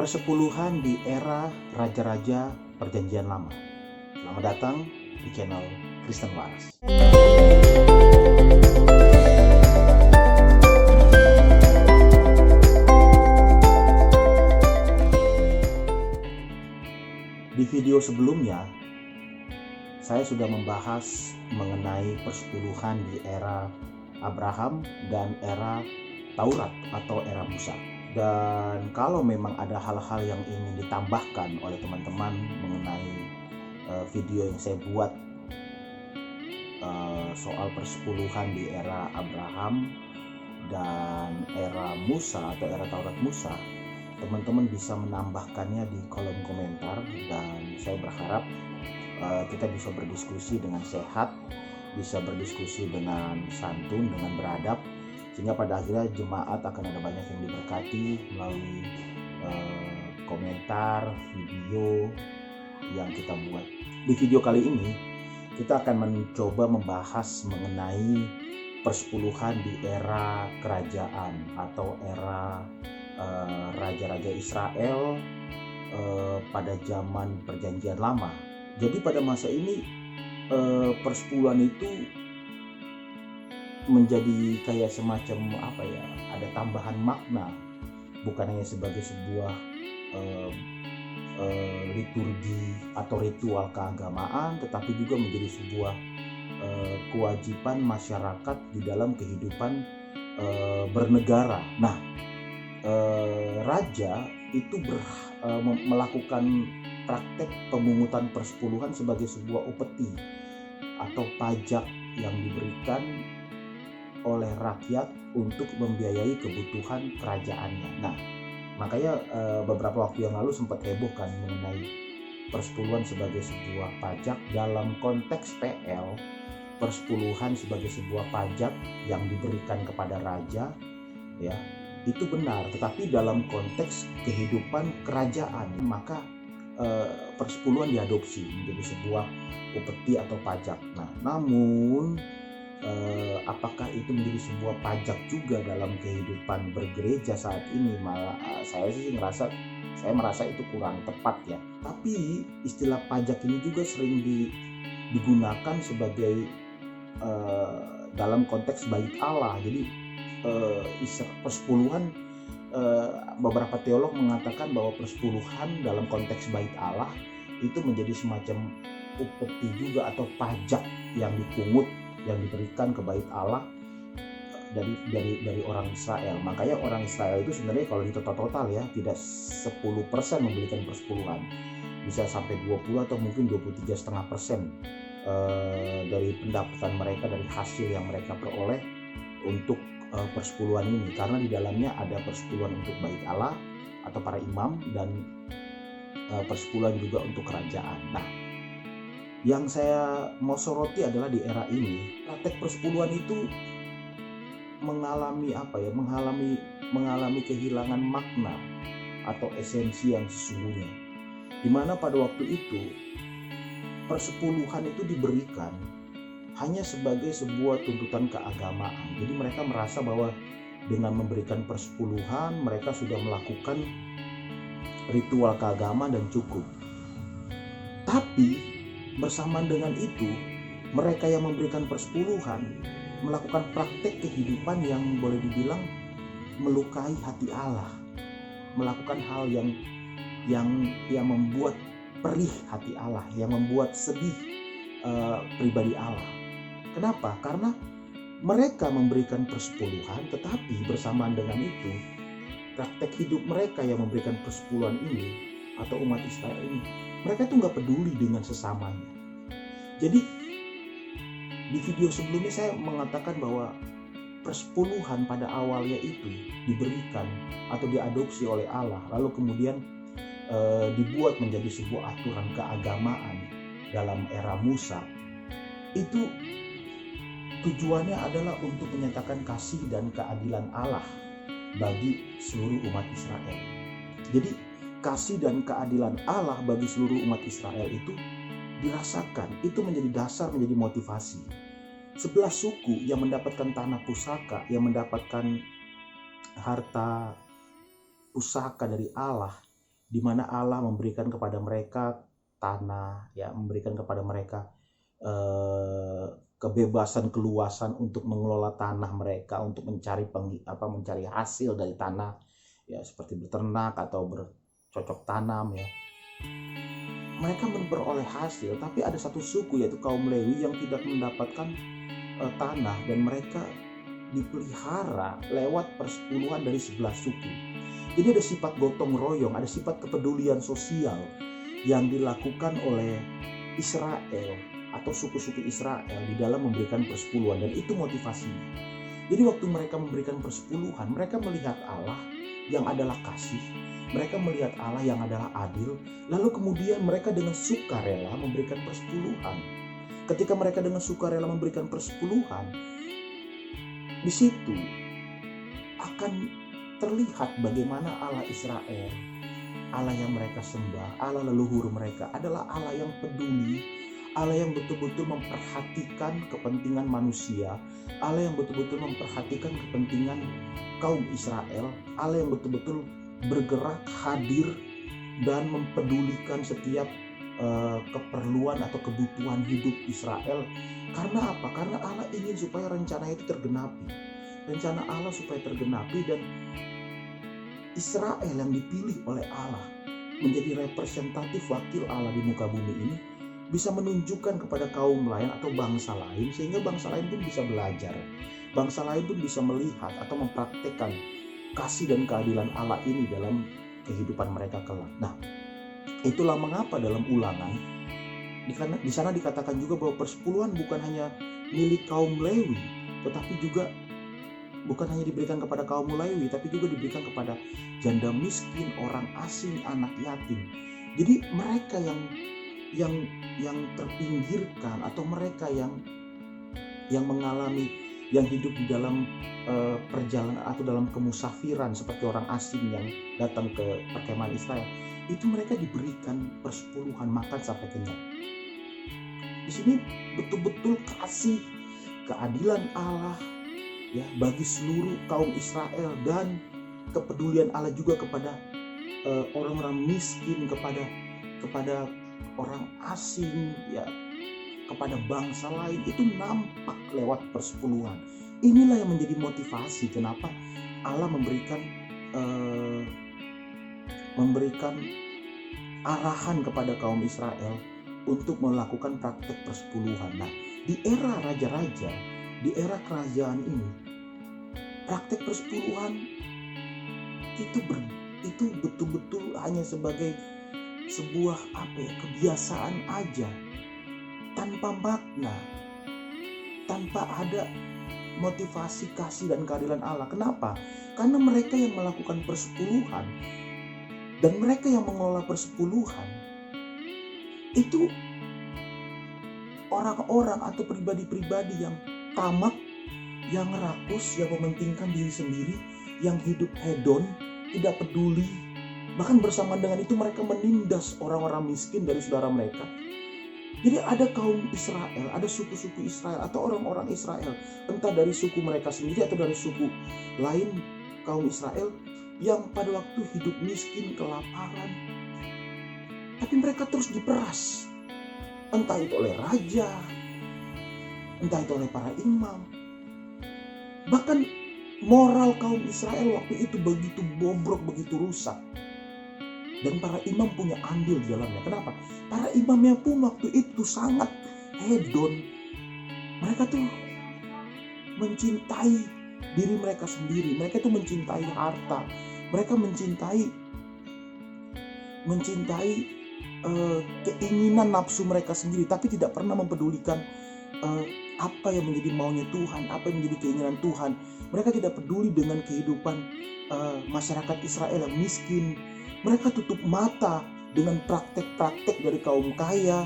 Persepuluhan di era raja-raja Perjanjian Lama. Selamat datang di channel Kristen Waras. Di video sebelumnya, saya sudah membahas mengenai persepuluhan di era Abraham dan era Taurat atau era Musa. Dan kalau memang ada hal-hal yang ingin ditambahkan oleh teman-teman mengenai video yang saya buat soal persepuluhan di era Abraham dan era Musa atau era Taurat Musa, teman-teman bisa menambahkannya di kolom komentar, dan saya berharap kita bisa berdiskusi dengan sehat, bisa berdiskusi dengan santun, dengan beradab, sehingga pada akhirnya jemaat akan ada banyak yang diberkati melalui komentar video yang kita buat. Di video kali ini kita akan mencoba membahas mengenai persepuluhan di era kerajaan atau era raja-raja Israel pada zaman Perjanjian Lama. Jadi pada masa ini persepuluhan itu menjadi kayak semacam ada tambahan makna, bukan hanya sebagai sebuah liturgi atau ritual keagamaan, tetapi juga menjadi sebuah kewajiban masyarakat di dalam kehidupan bernegara. Nah, raja itu melakukan praktek pemungutan persepuluhan sebagai sebuah upeti atau pajak yang diberikan oleh rakyat untuk membiayai kebutuhan kerajaannya. Nah, makanya beberapa waktu yang lalu sempat heboh kan mengenai persepuluhan sebagai sebuah pajak dalam konteks PL. Persepuluhan sebagai sebuah pajak yang diberikan kepada raja, ya, itu benar, tetapi dalam konteks kehidupan kerajaan, maka persepuluhan diadopsi menjadi sebuah upeti atau pajak. Nah, namun apakah itu menjadi sebuah pajak juga dalam kehidupan bergereja saat ini? Malah saya merasa itu kurang tepat ya. Tapi istilah pajak ini juga sering digunakan sebagai dalam konteks bait Allah. Jadi persepuluhan, beberapa teolog mengatakan bahwa persepuluhan dalam konteks bait Allah itu menjadi semacam upeti juga atau pajak yang dipungut, yang diberikan ke bait Allah dari orang Israel. Makanya orang Israel itu sebenarnya kalau total ya tidak 10% memberikan persepuluhan, bisa sampai 20 atau mungkin 23,5% dari pendapatan mereka, dari hasil yang mereka peroleh untuk persepuluhan ini, karena di dalamnya ada persepuluhan untuk bait Allah atau para imam dan persepuluhan juga untuk kerajaan. Nah, yang saya mau soroti adalah di era ini praktek persepuluhan itu mengalami kehilangan makna atau esensi yang sesungguhnya, di mana pada waktu itu persepuluhan itu diberikan hanya sebagai sebuah tuntutan keagamaan. Jadi mereka merasa bahwa dengan memberikan persepuluhan mereka sudah melakukan ritual keagamaan dan cukup. Tapi bersamaan dengan itu, mereka yang memberikan persepuluhan melakukan praktek kehidupan yang boleh dibilang melukai hati Allah, melakukan hal yang membuat perih hati Allah, yang membuat sedih pribadi Allah. Kenapa? Karena mereka memberikan persepuluhan, tetapi bersamaan dengan itu praktek hidup mereka yang memberikan persepuluhan ini atau umat Israel ini, mereka tuh nggak peduli dengan sesamanya. Jadi di video sebelumnya saya mengatakan bahwa persepuluhan pada awalnya itu diberikan atau diadopsi oleh Allah, lalu kemudian dibuat menjadi sebuah aturan keagamaan dalam era Musa. Itu tujuannya adalah untuk menyatakan kasih dan keadilan Allah bagi seluruh umat Israel. Jadi kasih dan keadilan Allah bagi seluruh umat Israel itu dirasakan, itu menjadi dasar, menjadi motivasi. 11 suku yang mendapatkan tanah pusaka, yang mendapatkan harta pusaka dari Allah, di mana Allah memberikan kepada mereka tanah, ya, memberikan kepada mereka kebebasan, keluasan untuk mengelola tanah mereka, untuk mencari hasil dari tanah, ya, seperti berternak atau bercocok tanam, ya. Mereka memperoleh hasil, tapi ada satu suku yaitu kaum Lewi yang tidak mendapatkan tanah, dan mereka dipelihara lewat persepuluhan dari 11 suku. Jadi ada sifat gotong royong, ada sifat kepedulian sosial yang dilakukan oleh Israel atau suku-suku Israel di dalam memberikan persepuluhan, dan itu motivasinya. Jadi waktu mereka memberikan persepuluhan, mereka melihat Allah yang adalah kasih, mereka melihat Allah yang adalah adil, lalu kemudian mereka dengan sukarela memberikan persepuluhan. Ketika mereka dengan sukarela memberikan persepuluhan, di situ akan terlihat bagaimana Allah Israel, Allah yang mereka sembah, Allah leluhur mereka adalah Allah yang peduli, Allah yang betul-betul memperhatikan kepentingan manusia, Allah yang betul-betul memperhatikan kepentingan kaum Israel, Allah yang betul-betul bergerak, hadir, dan mempedulikan setiap keperluan atau kebutuhan hidup Israel. Karena apa? Karena Allah ingin supaya rencana itu tergenapi. Rencana Allah supaya tergenapi, dan Israel yang dipilih oleh Allah menjadi representatif wakil Allah di muka bumi ini bisa menunjukkan kepada kaum lain atau bangsa lain, sehingga bangsa lain pun bisa belajar. Bangsa lain pun bisa melihat atau mempraktekkan kasih dan keadilan Allah ini dalam kehidupan mereka kelak. Nah, itulah mengapa dalam Ulangan di sana dikatakan juga bahwa persepuluhan bukan hanya milik kaum Lewi, tetapi juga bukan hanya diberikan kepada kaum Lewi, tapi juga diberikan kepada janda miskin, orang asing, anak yatim. Jadi mereka yang terpinggirkan, atau mereka yang mengalami, yang hidup di dalam perjalanan atau dalam kemusafiran seperti orang asing yang datang ke perkemahan Israel, itu mereka diberikan persepuluhan, makan sampai kenyang. Di sini betul-betul kasih keadilan Allah, ya, bagi seluruh kaum Israel, dan kepedulian Allah juga kepada orang-orang miskin, kepada orang asing, ya, kepada bangsa lain. Itu nampak lewat persepuluhan. Inilah yang menjadi motivasi kenapa Allah memberikan arahan kepada kaum Israel untuk melakukan praktek persepuluhan. Nah, di era raja-raja, di era kerajaan ini, praktek persepuluhan itu betul-betul hanya sebagai sebuah kebiasaan aja, tanpa makna, tanpa ada motivasi kasih dan keadilan Allah. Kenapa? Karena mereka yang melakukan persepuluhan dan mereka yang mengelola persepuluhan itu orang-orang atau pribadi-pribadi yang tamak, yang rakus, yang mementingkan diri sendiri, yang hidup hedon, tidak peduli. Bahkan bersamaan dengan itu mereka menindas orang-orang miskin dari saudara mereka. Jadi ada kaum Israel, ada suku-suku Israel atau orang-orang Israel, entah dari suku mereka sendiri atau dari suku lain kaum Israel, yang pada waktu hidup miskin, kelaparan, tapi mereka terus diperas, entah itu oleh raja, entah itu oleh para imam. Bahkan moral kaum Israel waktu itu begitu bobrok, begitu rusak. Dan para imam punya andil di dalamnya. Kenapa? Para imamnya pun waktu itu sangat hedon. Mereka tuh mencintai diri mereka sendiri. Mereka tuh mencintai harta. Mereka mencintai keinginan nafsu mereka sendiri, tapi tidak pernah mempedulikan apa yang menjadi maunya Tuhan, apa yang menjadi keinginan Tuhan. Mereka tidak peduli dengan kehidupan masyarakat Israel yang miskin. Mereka tutup mata dengan praktek-praktek dari kaum kaya,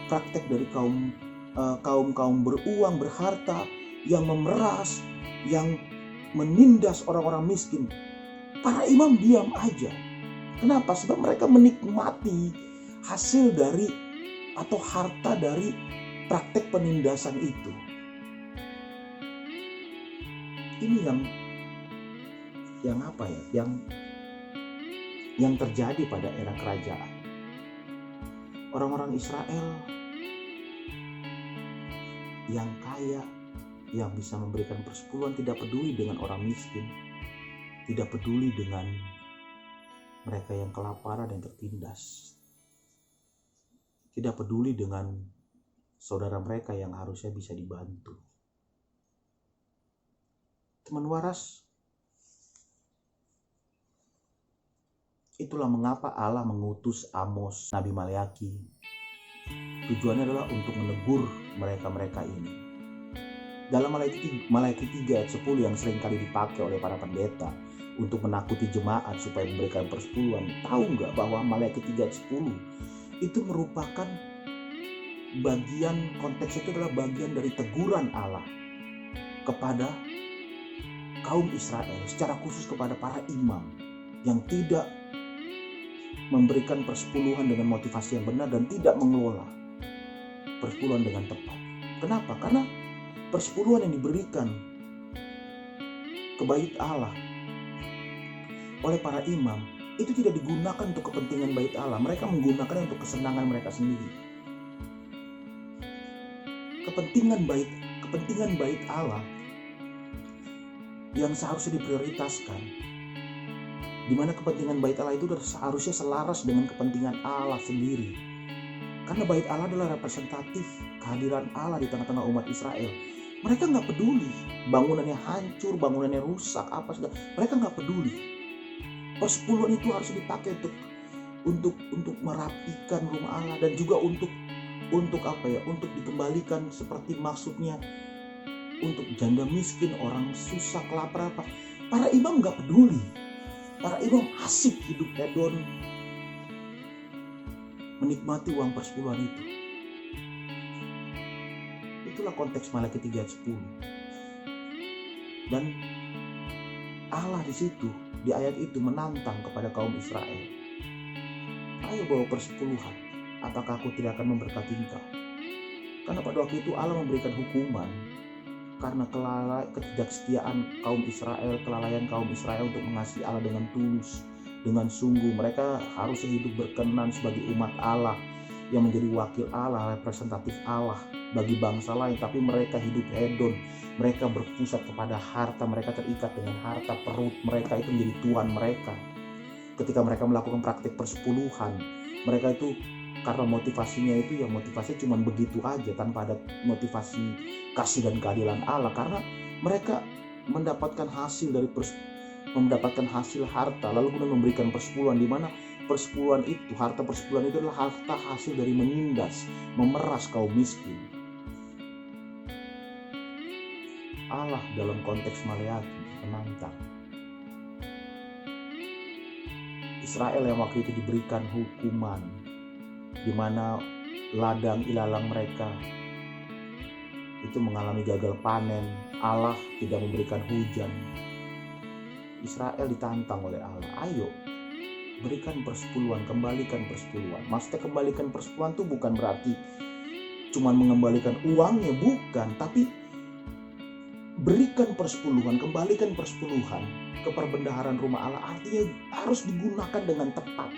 praktek dari kaum beruang, berharta, yang memeras, yang menindas orang-orang miskin. Para imam diam aja. Kenapa? Sebab mereka menikmati hasil dari atau harta dari praktek penindasan itu. Ini yang yang terjadi pada era kerajaan. Orang-orang Israel yang kaya, yang bisa memberikan persepuluhan, tidak peduli dengan orang miskin, tidak peduli dengan mereka yang kelaparan dan tertindas, tidak peduli dengan saudara mereka yang harusnya bisa dibantu. Teman waras, itulah mengapa Allah mengutus Amos, Nabi Maleaki. Tujuannya adalah untuk menegur mereka-mereka ini. Dalam Maleaki 3 ayat 10 yang seringkali dipakai oleh para pendeta untuk menakuti jemaat supaya memberikan persepuluhan. Tahu nggak bahwa Maleaki 3 ayat 10 itu merupakan bagian, konteks itu adalah bagian dari teguran Allah kepada kaum Israel, secara khusus kepada para imam yang tidak memberikan persepuluhan dengan motivasi yang benar dan tidak mengelola persepuluhan dengan tepat. Kenapa? Karena persepuluhan yang diberikan ke bait Allah oleh para imam itu tidak digunakan untuk kepentingan bait Allah. Mereka menggunakannya untuk kesenangan mereka sendiri. Kepentingan bait Allah yang seharusnya diprioritaskan, di mana kepentingan bait Allah itu seharusnya selaras dengan kepentingan Allah sendiri. Karena bait Allah adalah representatif kehadiran Allah di tengah-tengah umat Israel. Mereka nggak peduli bangunannya hancur, bangunannya rusak, apa segala. Mereka nggak peduli. Persepuluhan itu harus dipakai untuk merapikan rumah Allah dan juga untuk dikembalikan seperti maksudnya, untuk janda miskin, orang susah, kelaparan apa. Para imam nggak peduli. Para imam asik hidup hedon, menikmati uang persepuluhan itu. Itulah konteks Maleaki 3 ayat 10. Dan Allah di situ, di ayat itu menantang kepada kaum Israel. Ayo bawa persepuluhan, apakah aku tidak akan memberkati engkau? Karena pada waktu itu Allah memberikan hukuman karena ketidaksetiaan kaum Israel, kelalaian kaum Israel untuk mengasihi Allah dengan tulus, dengan sungguh. Mereka harusnya hidup berkenan sebagai umat Allah yang menjadi wakil Allah, representatif Allah bagi bangsa lain, tapi mereka hidup hedon. Mereka berpusat kepada harta, mereka terikat dengan harta, perut mereka itu menjadi tuhan mereka. Ketika mereka melakukan praktik persepuluhan, mereka itu karena motivasinya itu motivasinya cuma begitu aja, tanpa ada motivasi kasih dan keadilan Allah. Karena mereka mendapatkan hasil dari mendapatkan hasil harta, lalu kemudian memberikan persepuluhan, di mana persepuluhan itu, harta persepuluhan itu adalah harta hasil dari menindas, memeras kaum miskin. Allah dalam konteks Maleaki menantang Israel yang waktu itu diberikan hukuman, di mana ladang ilalang mereka itu mengalami gagal panen, Allah tidak memberikan hujan. Israel ditantang oleh Allah, ayo berikan persepuluhan, kembalikan persepuluhan. Maksudnya kembalikan persepuluhan itu bukan berarti cuma mengembalikan uangnya, bukan, tapi berikan persepuluhan, kembalikan persepuluhan ke perbendaharaan rumah Allah. Artinya harus digunakan dengan tepat,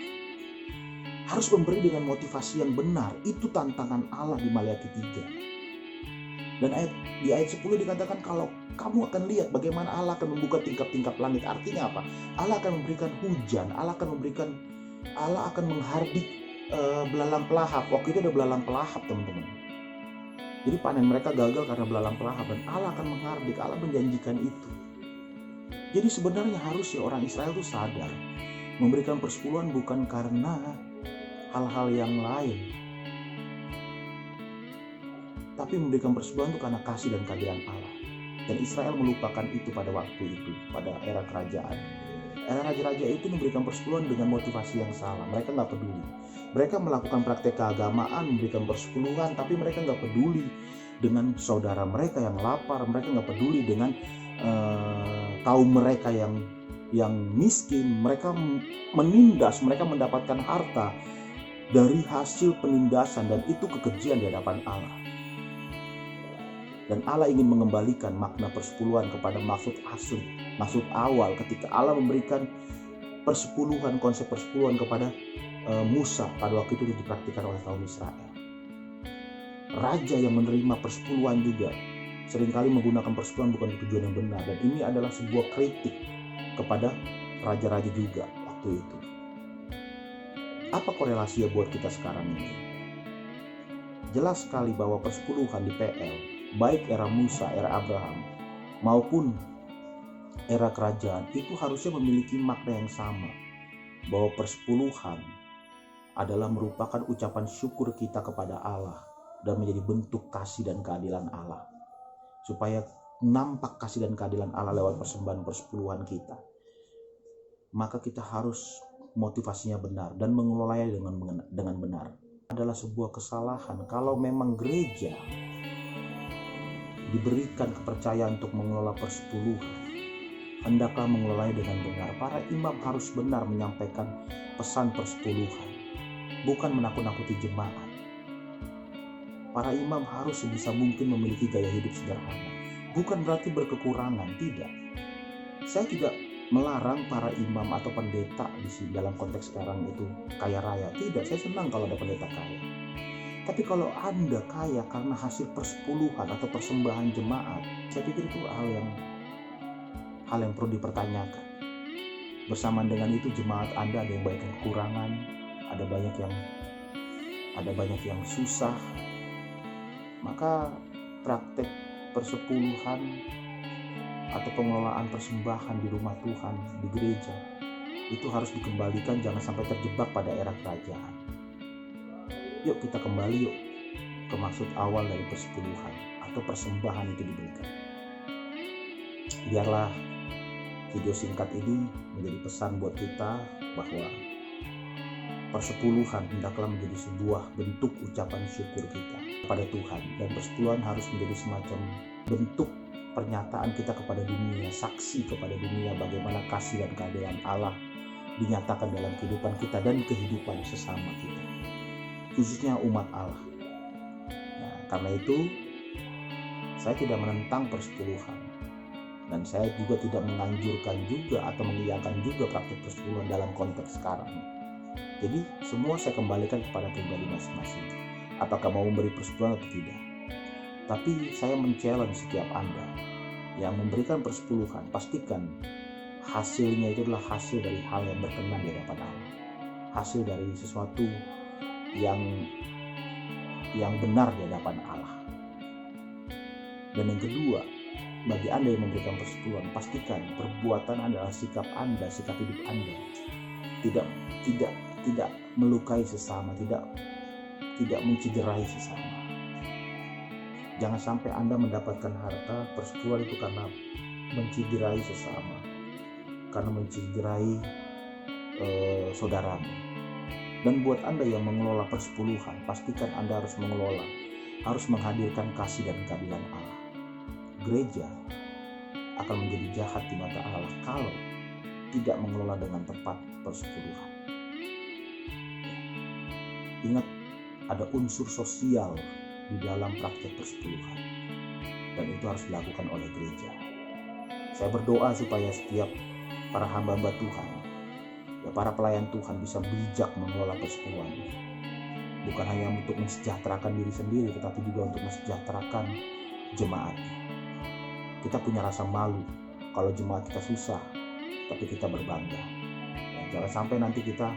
harus memberi dengan motivasi yang benar. Itu tantangan Allah di Maleaki 3. Dan di ayat 10 dikatakan kalau kamu akan lihat bagaimana Allah akan membuka tingkap-tingkap langit. Artinya apa? Allah akan memberikan hujan, Allah akan menghardik belalang pelahap. Waktu itu ada belalang pelahap, teman-teman. Jadi panen mereka gagal karena belalang pelahap, dan Allah akan menghardik. Allah menjanjikan itu. Jadi sebenarnya harusnya orang Israel itu sadar, memberikan persepuluhan bukan karena hal-hal yang lain, tapi memberikan persepuluhan itu karena kasih dan keadilan Allah. Dan Israel melupakan itu pada waktu itu, pada era kerajaan. Era raja-raja itu memberikan persepuluhan dengan motivasi yang salah. Mereka nggak peduli. Mereka melakukan praktek keagamaan, memberikan persepuluhan, tapi mereka nggak peduli dengan saudara mereka yang lapar. Mereka nggak peduli dengan kaum mereka yang miskin. Mereka menindas, mereka mendapatkan harta dari hasil penindasan, dan itu kekejian di hadapan Allah. Dan Allah ingin mengembalikan makna persepuluhan kepada maksud asli, maksud awal ketika Allah memberikan persepuluhan, konsep persepuluhan kepada Musa pada waktu itu dipraktikkan oleh kaum Israel. Raja yang menerima persepuluhan juga seringkali menggunakan persepuluhan bukan untuk tujuan yang benar, dan ini adalah sebuah kritik kepada raja-raja juga waktu itu. Apa korelasinya buat kita sekarang ini? Jelas sekali bahwa persepuluhan di PL, baik era Musa, era Abraham, maupun era kerajaan, itu harusnya memiliki makna yang sama. Bahwa persepuluhan adalah merupakan ucapan syukur kita kepada Allah dan menjadi bentuk kasih dan keadilan Allah. Supaya nampak kasih dan keadilan Allah lewat persembahan persepuluhan kita, maka kita harus motivasinya benar dan mengelolanya dengan benar. Adalah sebuah kesalahan kalau memang gereja diberikan kepercayaan untuk mengelola persepuluhan, hendaklah mengelolanya dengan benar. Para imam harus benar menyampaikan pesan persepuluhan, bukan menakut-nakuti jemaat. Para imam harus sebisa mungkin memiliki gaya hidup sederhana, bukan berarti berkekurangan, tidak. Saya tidak melarang para imam atau pendeta di sini dalam konteks sekarang itu kaya raya, tidak. Saya senang kalau ada pendeta kaya. Tapi kalau Anda kaya karena hasil persepuluhan atau persembahan jemaat, saya pikir itu hal yang perlu dipertanyakan. Bersamaan dengan itu jemaat Anda ada yang banyak yang kekurangan, ada banyak yang susah. Maka praktek persepuluhan atau pengelolaan persembahan di rumah Tuhan, di gereja, itu harus dikembalikan, jangan sampai terjebak pada era kerajaan. Yuk kita kembali ke maksud awal dari persepuluhan atau persembahan itu diberikan. Biarlah video singkat ini menjadi pesan buat kita bahwa persepuluhan hendaklah menjadi sebuah bentuk ucapan syukur kita kepada Tuhan, dan persepuluhan harus menjadi semacam bentuk pernyataan kita kepada dunia, saksi kepada dunia bagaimana kasih dan keadilan Allah dinyatakan dalam kehidupan kita dan kehidupan sesama kita, khususnya umat Allah. Nah, karena itu saya tidak menentang persepuluhan, dan saya juga tidak menganjurkan juga atau mengiyakan juga praktik persepuluhan dalam konteks sekarang. Jadi semua saya kembalikan kepada pribadi masing-masing, apakah mau memberi persepuluhan atau tidak. Tapi saya men-challenge setiap Anda yang memberikan persepuluhan, pastikan hasilnya itu adalah hasil dari hal yang berkenan di hadapan Allah, hasil dari sesuatu yang benar di hadapan Allah. Dan yang kedua, bagi Anda yang memberikan persepuluhan, pastikan perbuatan Anda adalah sikap Anda, sikap hidup Anda tidak melukai sesama, tidak mencederai sesama. Jangan sampai Anda mendapatkan harta persepuluhan itu karena mencederai sesama, karena mencederai saudaramu. Dan buat Anda yang mengelola persepuluhan, pastikan Anda harus menghadirkan kasih dan keadilan Allah. Gereja akan menjadi jahat di mata Allah kalau tidak mengelola dengan tepat persepuluhan. Ingat, ada unsur sosial di dalam praktek persepuluhan, dan itu harus dilakukan oleh gereja. Saya berdoa supaya setiap para hamba-hamba Tuhan, para pelayan Tuhan bisa bijak mengelola persepuluhan, bukan hanya untuk mensejahterakan diri sendiri, tetapi juga untuk mensejahterakan jemaatnya. Kita punya rasa malu kalau jemaat kita susah, tapi kita berbangga. Jangan sampai nanti kita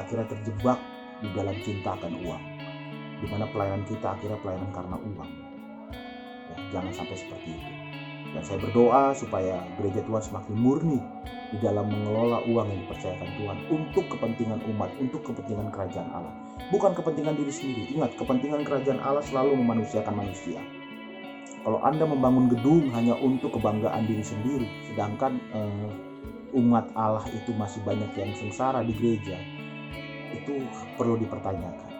akhirnya terjebak di dalam cinta akan uang, di mana pelayanan kita akhirnya pelayanan karena uang. Jangan sampai seperti itu. Dan saya berdoa supaya gereja Tuhan semakin murni di dalam mengelola uang yang dipercayakan Tuhan untuk kepentingan umat, untuk kepentingan kerajaan Allah, bukan kepentingan diri sendiri. Ingat, kepentingan kerajaan Allah selalu memanusiakan manusia. Kalau Anda membangun gedung hanya untuk kebanggaan diri sendiri, sedangkan umat Allah itu masih banyak yang sengsara di gereja, itu perlu dipertanyakan.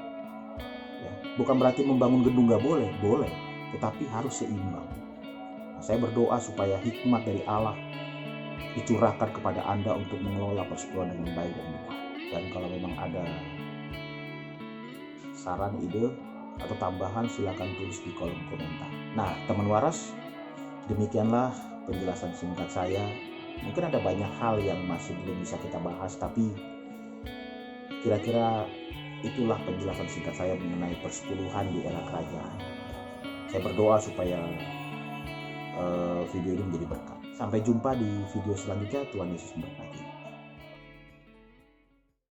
Bukan berarti membangun gedung gak boleh, tetapi harus seimbang. Saya berdoa supaya hikmat dari Allah dicurahkan kepada Anda untuk mengelola persepuluhan dengan baik dan benar. Dan kalau memang ada saran, ide, atau tambahan, silakan tulis di kolom komentar. Nah, teman waras, demikianlah penjelasan singkat saya Mungkin ada banyak hal yang masih belum bisa kita bahas, tapi kira-kira itulah penjelasan singkat saya mengenai persepuluhan di era kerajaan. Saya berdoa supaya video ini menjadi berkat. Sampai jumpa di video selanjutnya. Tuhan Yesus memberkati.